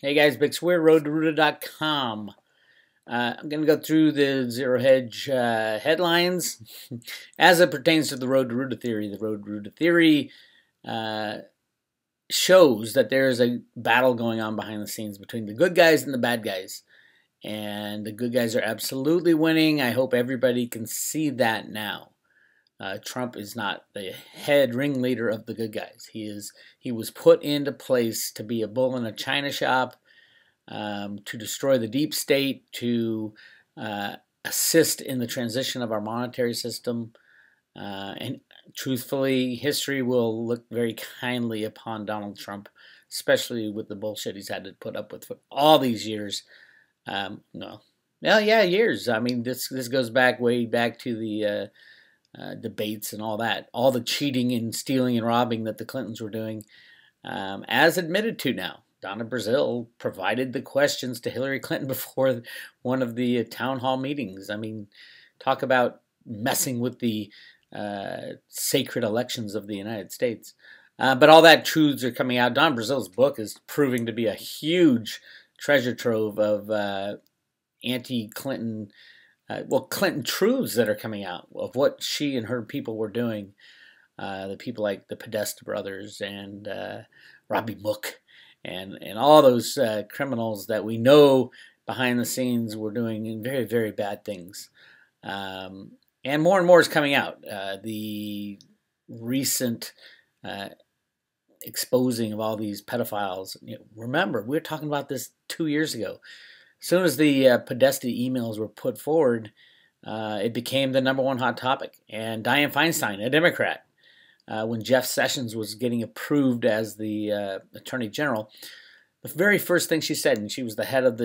Hey guys, Big Weir, Roota.com. I'm going to go through the Zerohedge headlines as it pertains to the Road to Roota theory. The Road to Roota theory shows that there is a battle going on behind the scenes between the good guys and the bad guys. And the good guys are absolutely winning. I hope everybody can see that now. Trump is not the head ringleader of the good guys. He was put into place to be a bull in a china shop, to destroy the deep state, to assist in the transition of our monetary system. And truthfully, history will look very kindly upon Donald Trump, especially with the bullshit he's had to put up with for all these years. Years. I mean, this goes back way back to the debates and all that, all the cheating and stealing and robbing that the Clintons were doing, as admitted to now. Donna Brazile provided the questions to Hillary Clinton before one of the town hall meetings. I mean, talk about messing with the sacred elections of the United States. But all that truths are coming out. Donna Brazile's book is proving to be a huge treasure trove of anti-Clinton Clinton truths that are coming out of what she and her people were doing. The people like the Podesta brothers and Robbie Mook and all those criminals that we know behind the scenes were doing very, very bad things. And more is coming out. The recent exposing of all these pedophiles. Remember, we were talking about this 2 years ago. As soon as the Podesta emails were put forward, it became the #1 hot topic. And Dianne Feinstein, a Democrat, when Jeff Sessions was getting approved as the Attorney General, the very first thing she said, and she was the head of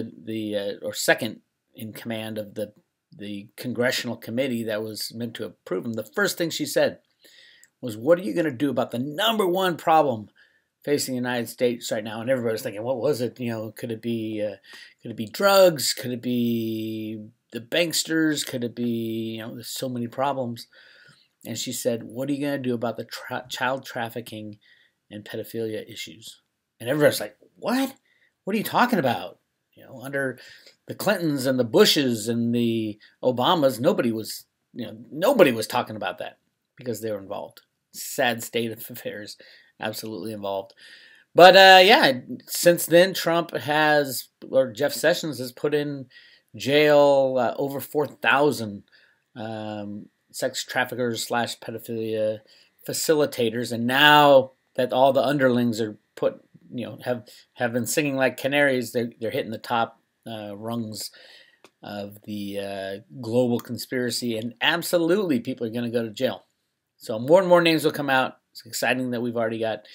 or second in command of the congressional committee that was meant to approve him, the first thing she said was, "What are you going to do about the #1 problem facing the United States right now?" And everybody was thinking, what was it? Could it be drugs? Could it be the banksters? Could it be, there's so many problems. And she said, "What are you going to do about the child trafficking and pedophilia issues?" And everybody's like, what? What are you talking about? Under the Clintons and the Bushes and the Obamas, nobody was talking about that because they were involved. Sad state of affairs. Absolutely involved. But since then, Jeff Sessions has put in jail over 4,000 sex traffickers / pedophilia facilitators, and now that all the underlings are have been singing like canaries, they're hitting the top rungs of the global conspiracy, and absolutely people are going to go to jail. So more and more names will come out. It's exciting that we've already got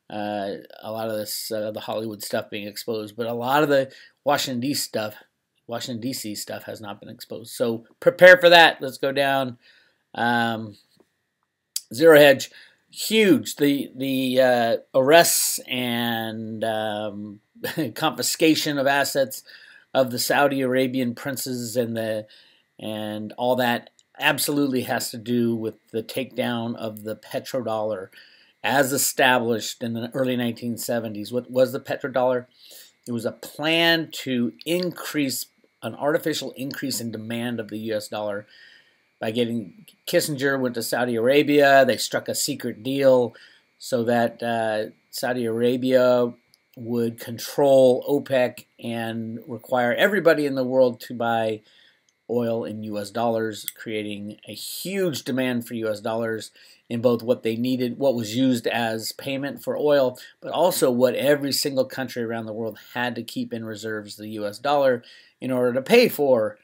a lot of this, the Hollywood stuff being exposed, but a lot of the Washington, D.C. stuff has not been exposed. So prepare for that. Let's go down. Zerohedge, huge. The arrests and confiscation of assets of the Saudi Arabian princes and all that absolutely has to do with the takedown of the petrodollar as established in the early 1970s. What was the petrodollar? It was a plan to increase an artificial increase in demand of the U.S. dollar by getting Kissinger went to Saudi Arabia. They struck a secret deal so that Saudi Arabia would control OPEC and require everybody in the world to buy oil in U.S. dollars, creating a huge demand for U.S. dollars in both what they needed, what was used as payment for oil, but also what every single country around the world had to keep in reserves, the U.S. dollar, in order to pay for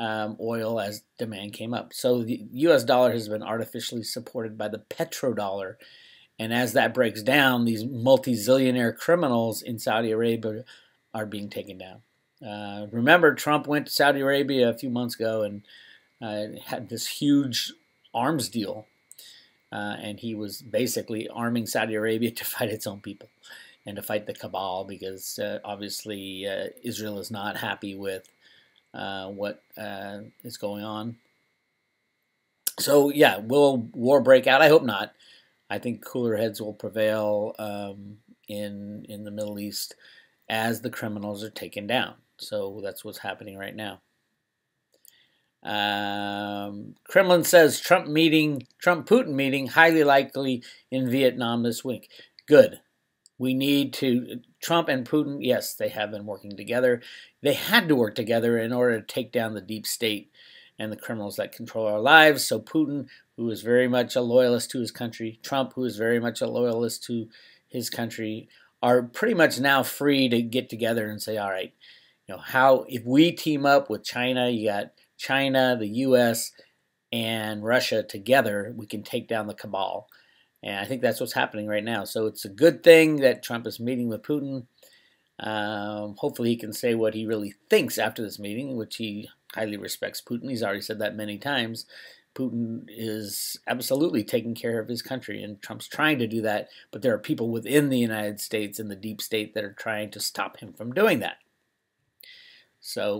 oil as demand came up. So the U.S. dollar has been artificially supported by the petrodollar. And as that breaks down, these multi-zillionaire criminals in Saudi Arabia are being taken down. Remember, Trump went to Saudi Arabia a few months ago and had this huge arms deal. And he was basically arming Saudi Arabia to fight its own people and to fight the cabal because obviously Israel is not happy with what is going on. So, yeah, will war break out? I hope not. I think cooler heads will prevail in the Middle East. as the criminals are taken down. So that's what's happening right now. Kremlin says Trump-Putin meeting highly likely in Vietnam this week. Good. We need to, Trump and Putin, yes, they have been working together. They had to work together in order to take down the deep state and the criminals that control our lives. So Putin, who is very much a loyalist to his country, Trump, who is very much a loyalist to his country, are pretty much now free to get together and say, all right, how, if we team up with China, you got China, the U.S., and Russia together, we can take down the cabal. And I think that's what's happening right now. So it's a good thing that Trump is meeting with Putin. Hopefully he can say what he really thinks after this meeting, which he highly respects Putin. He's already said that many times. Putin is absolutely taking care of his country, and Trump's trying to do that. But there are people within the United States and the deep state that are trying to stop him from doing that.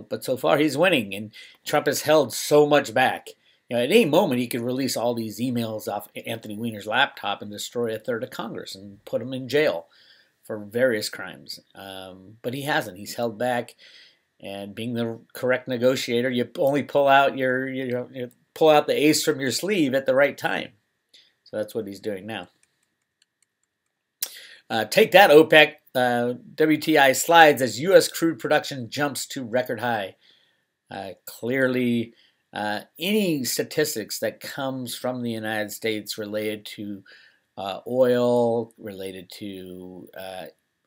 But so far he's winning, and Trump has held so much back. At any moment he could release all these emails off Anthony Weiner's laptop and destroy a third of Congress and put him in jail for various crimes. But he hasn't. He's held back, and being the correct negotiator, you only pull out you pull out the ace from your sleeve at the right time. So that's what he's doing now. Take that, OPEC. WTI slides as U.S. crude production jumps to record high. Clearly, any statistics that comes from the United States related to oil, related to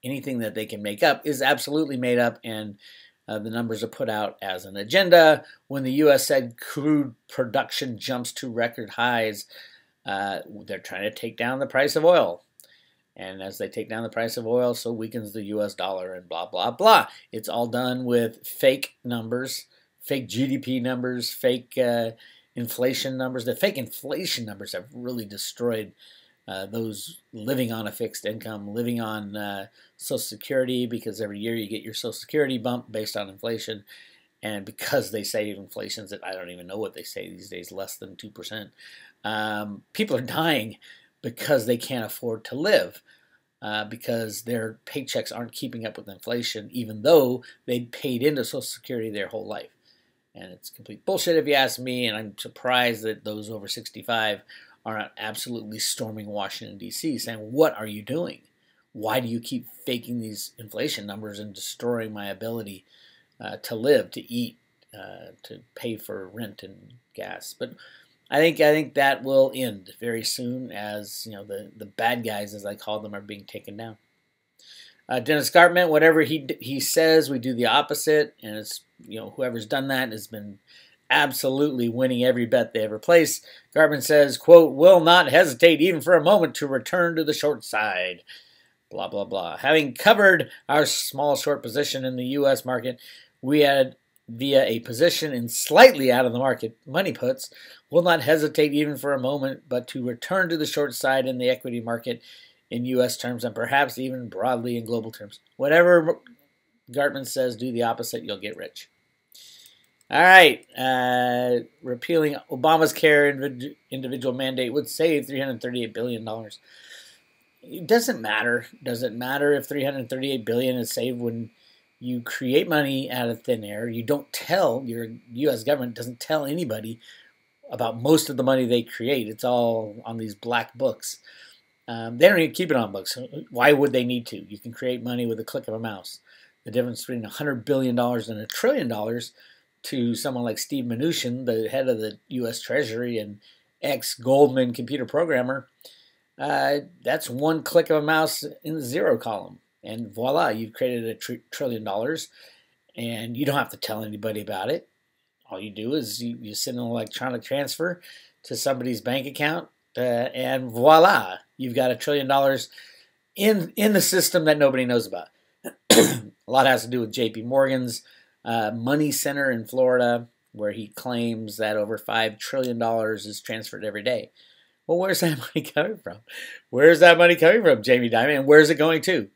anything that they can make up is absolutely made up, and the numbers are put out as an agenda. When the U.S. said crude production jumps to record highs, they're trying to take down the price of oil. And as they take down the price of oil, so weakens the U.S. dollar and blah, blah, blah. It's all done with fake numbers, fake GDP numbers, fake inflation numbers. The fake inflation numbers have really destroyed those living on a fixed income, living on Social Security, because every year you get your Social Security bump based on inflation. And because they say inflation's at, I don't even know what they say these days, less than 2%, people are dying because they can't afford to live, because their paychecks aren't keeping up with inflation, even though they paid into Social Security their whole life. And it's complete bullshit if you ask me, and I'm surprised that those over 65 are not absolutely storming Washington, D.C., saying, what are you doing? Why do you keep faking these inflation numbers and destroying my ability to live, to eat, to pay for rent and gas? But I think that will end very soon, as the bad guys, as I call them, are being taken down. Dennis Gartman, whatever he says, we do the opposite, and it's whoever's done that has been absolutely winning every bet they ever place. Gartman says, quote, will not hesitate even for a moment to return to the short side. Blah, blah, blah. Having covered our small short position in the U.S. market, we had, via a position in slightly out of the market money puts, will not hesitate even for a moment but to return to the short side in the equity market in U.S. terms, and perhaps even broadly in global terms. Whatever Gartman says, do the opposite, you'll get rich. All right, repealing Obama's care individual mandate would save $338 billion. It doesn't matter. Does it matter if $338 billion is saved when you create money out of thin air? You don't tell, your U.S. government doesn't tell anybody about most of the money they create. It's all on these black books. They don't even keep it on books. Why would they need to? You can create money with a click of a mouse. The difference between $100 billion and $1 trillion to someone like Steve Mnuchin, the head of the U.S. Treasury and ex-Goldman computer programmer, that's one click of a mouse in the zero column. And voila, you've created $1 trillion, and you don't have to tell anybody about it. All you do is you send an electronic transfer to somebody's bank account, and voila, you've got $1 trillion in the system that nobody knows about. A lot has to do with J.P. Morgan's money center in Florida, where he claims that over $5 trillion is transferred every day. Well, where's that money coming from? Where's that money coming from, Jamie Dimon, and where's it going to?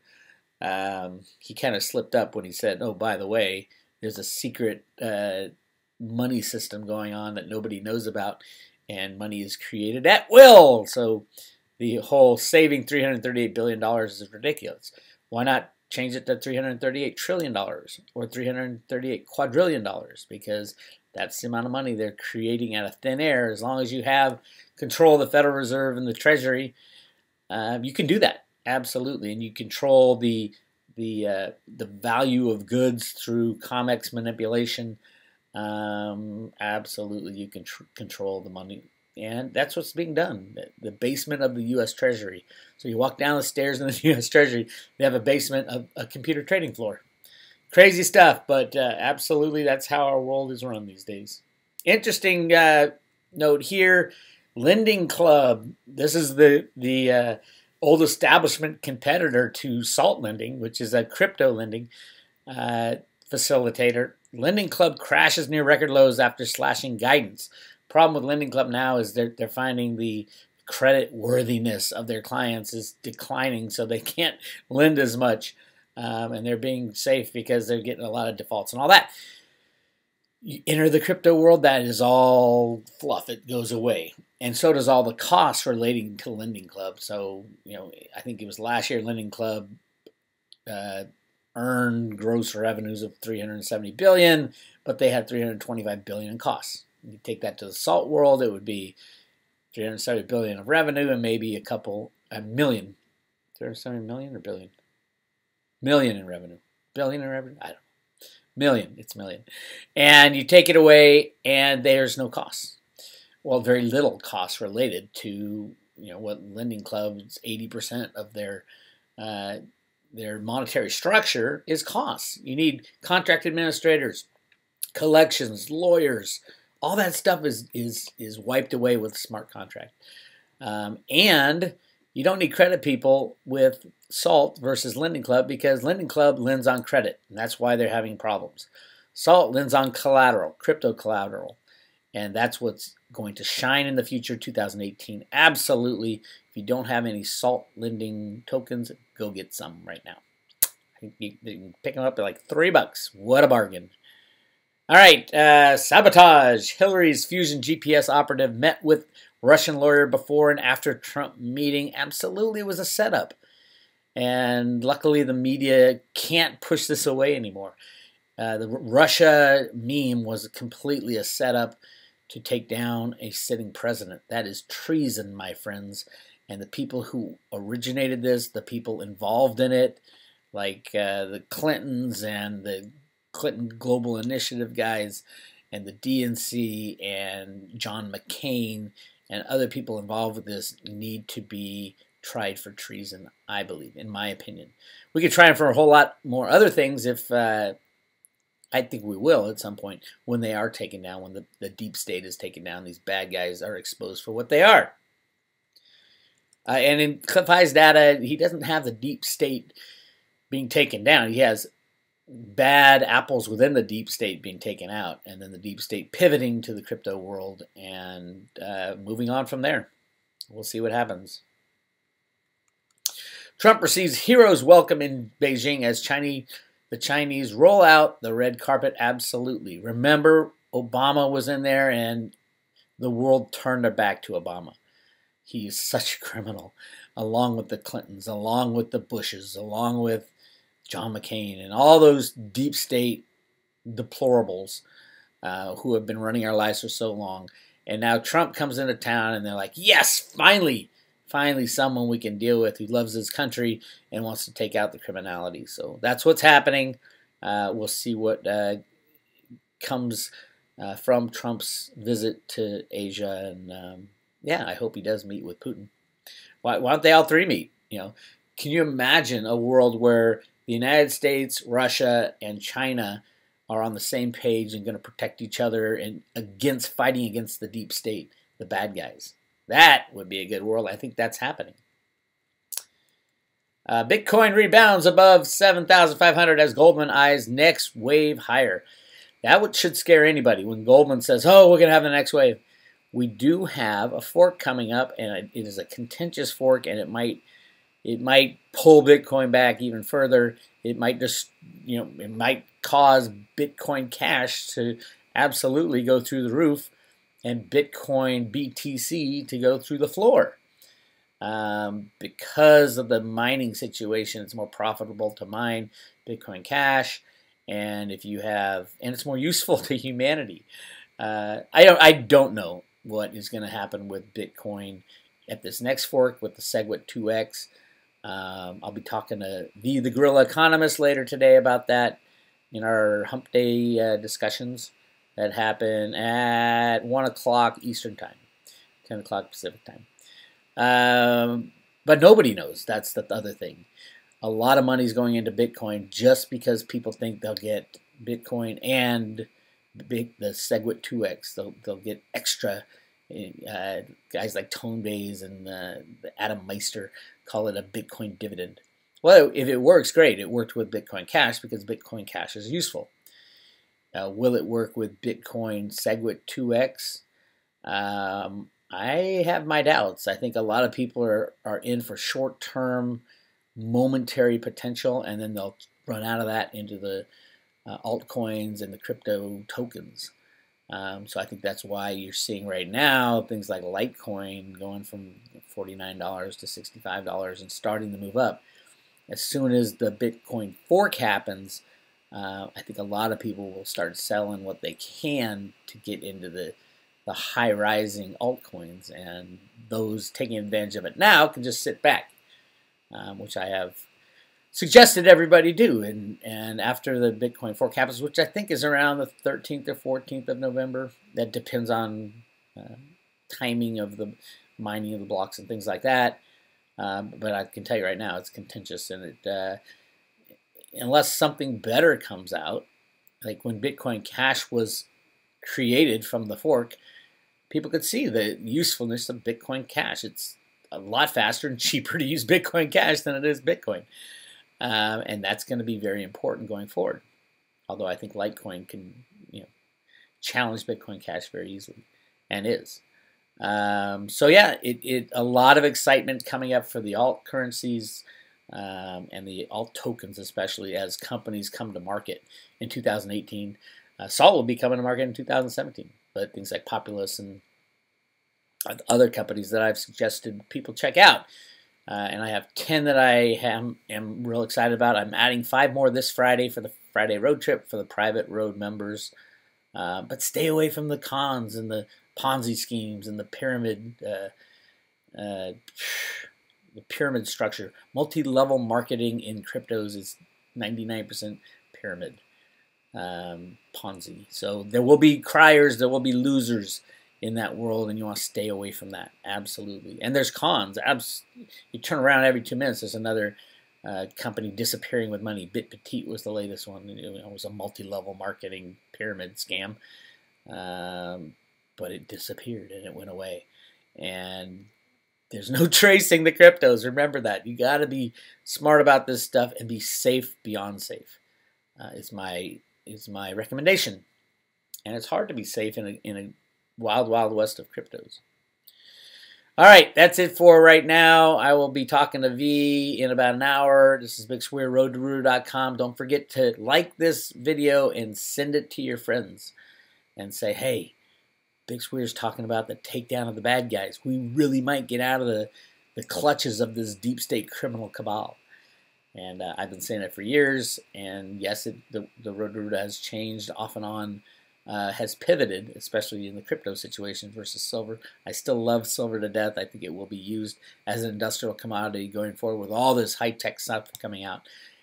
He kind of slipped up when he said, oh, by the way, there's a secret money system going on that nobody knows about, and money is created at will. So the whole saving $338 billion is ridiculous. Why not change it to $338 trillion or $338 quadrillion, because that's the amount of money they're creating out of thin air. As long as you have control of the Federal Reserve and the Treasury, you can do that, absolutely, and you control the value of goods through COMEX manipulation. Absolutely, you can control the money, and that's what's being done. The basement of the U.S. Treasury. So you walk down the stairs in the U.S. Treasury, they have a basement of a computer trading floor. Crazy stuff, but absolutely, that's how our world is run these days. Interesting note here: Lending Club. This is the old establishment competitor to Salt Lending, which is a crypto lending facilitator. Lending Club crashes near record lows after slashing guidance. Problem with Lending Club now is they're finding the credit worthiness of their clients is declining, so they can't lend as much, and they're being safe because they're getting a lot of defaults and all that. You enter the crypto world, that is all fluff. It goes away. And so does all the costs relating to Lending Club. So, I think it was last year Lending Club earned gross revenues of $370 billion, but they had $325 billion in costs. You take that to the salt world, it would be $370 billion of revenue and maybe a million. $370 million or billion? Million in revenue. Billion in revenue? I don't know. Million. It's million. And you take it away and there's no costs. Well, very little costs related to what Lending Club's 80% of their monetary structure is costs. You need contract administrators, collections, lawyers. All that stuff is wiped away with a smart contract. And you don't need credit people with Salt versus Lending Club, because Lending Club lends on credit, and that's why they're having problems. Salt lends on collateral, crypto collateral, and that's what's going to shine in the future, 2018. Absolutely. If you don't have any Salt lending tokens, go get some right now. I think you can pick them up at like $3. What a bargain. All right, sabotage. Hillary's Fusion GPS operative met with Russian lawyer before and after Trump meeting. Absolutely, it was a setup. And luckily, the media can't push this away anymore. The Russia meme was completely a setup to take down a sitting president. That is treason, my friends. And the people who originated this, the people involved in it, like the Clintons and the Clinton Global Initiative guys and the DNC and John McCain and other people involved with this, need to be tried for treason, I believe, in my opinion. We could try them for a whole lot more other things if, I think we will at some point, when they are taken down, when the deep state is taken down, these bad guys are exposed for what they are. And in Cliff High's data, he doesn't have the deep state being taken down. He has bad apples within the deep state being taken out, and then the deep state pivoting to the crypto world and moving on from there. We'll see what happens. Trump receives hero's welcome in Beijing as the Chinese roll out the red carpet. Absolutely. Remember, Obama was in there and the world turned their back to Obama. He is such a criminal, along with the Clintons, along with the Bushes, along with John McCain, and all those deep state deplorables who have been running our lives for so long. And now Trump comes into town and they're like, yes, finally someone we can deal with who loves his country and wants to take out the criminality. So that's what's happening. We'll see what comes from Trump's visit to Asia. And yeah, I hope he does meet with Putin. Why don't they all three meet? Can you imagine a world where the United States, Russia, and China are on the same page and going to protect each other and fighting against the deep state, the bad guys? That would be a good world. I think that's happening. Bitcoin rebounds above 7,500 as Goldman eyes next wave higher. That should scare anybody when Goldman says, oh, we're going to have the next wave. We do have a fork coming up, and it is a contentious fork, and it might pull Bitcoin back even further. It might just, it might cause Bitcoin Cash to absolutely go through the roof and Bitcoin BTC to go through the floor. Because of the mining situation, it's more profitable to mine Bitcoin Cash, and it's more useful to humanity. I don't know what is going to happen with Bitcoin at this next fork with the SegWit 2x. I'll be talking to the Guerrilla Economist later today about that in our Hump Day discussions that happen at 1 o'clock Eastern Time, 10 o'clock Pacific Time. But nobody knows. That's the other thing. A lot of money is going into Bitcoin just because people think they'll get Bitcoin and the SegWit 2x. They'll get extra. Guys like Tonebase and Adam Meister call it a Bitcoin dividend. Well, if it works, great. It worked with Bitcoin Cash because Bitcoin Cash is useful. Will it work with Bitcoin SegWit 2x? I have my doubts. I think a lot of people are in for short-term, momentary potential, and then they'll run out of that into the altcoins and the crypto tokens. So I think that's why you're seeing right now things like Litecoin going from $49 to $65 and starting to move up. As soon as the Bitcoin fork happens, I think a lot of people will start selling what they can to get into the high rising altcoins, and those taking advantage of it now can just sit back, which I have suggested everybody do. And after the Bitcoin fork happens, which I think is around the 13th or 14th of November, that depends on timing of the mining of the blocks and things like that. But I can tell you right now, it's contentious, and unless something better comes out, like when Bitcoin Cash was created from the fork, people could see the usefulness of Bitcoin Cash. It's a lot faster and cheaper to use Bitcoin Cash than it is Bitcoin. And that's going to be very important going forward. Although I think Litecoin can challenge Bitcoin Cash very easily, and is. So yeah, a lot of excitement coming up for the alt currencies and the alt tokens, especially as companies come to market in 2018. Salt will be coming to market in 2017, but things like Populous and other companies that I've suggested people check out. And I have 10 that I am real excited about. I'm adding 5 more this Friday for the Friday road trip for the private road members. But stay away from the cons and the Ponzi schemes and the pyramid structure. Multi-level marketing in cryptos is 99% pyramid. Ponzi. So there will be criers, there will be losers in that world, and you want to stay away from that. Absolutely. And there's cons. You turn around every 2 minutes, there's another company disappearing with money. BitPetite was the latest one. It was a multi-level marketing pyramid scam, but it disappeared and it went away. And there's no tracing the cryptos. Remember that. You got to be smart about this stuff and be safe beyond safe. Is my recommendation. And it's hard to be safe in a wild, wild west of cryptos. All right, that's it for right now. I will be talking to V in about an hour. This is Big Weir, road2roota.com. Don't forget to like this video and send it to your friends and say, hey, Big Weir's talking about the takedown of the bad guys. We really might get out of the clutches of this deep state criminal cabal. And I've been saying it for years, and yes, the road to Roota has changed off and on, has pivoted, especially in the crypto situation versus silver. I still love silver to death. I think it will be used as an industrial commodity going forward with all this high-tech stuff coming out.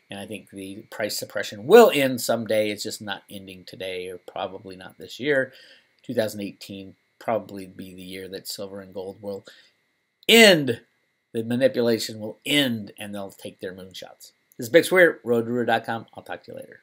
And I think the price suppression will end someday. It's just not ending today, or probably not this year. 2018 probably be the year that silver and gold will end. The manipulation will end, and they'll take their moonshots. This is Big Weir, road2roota.com. I'll talk to you later.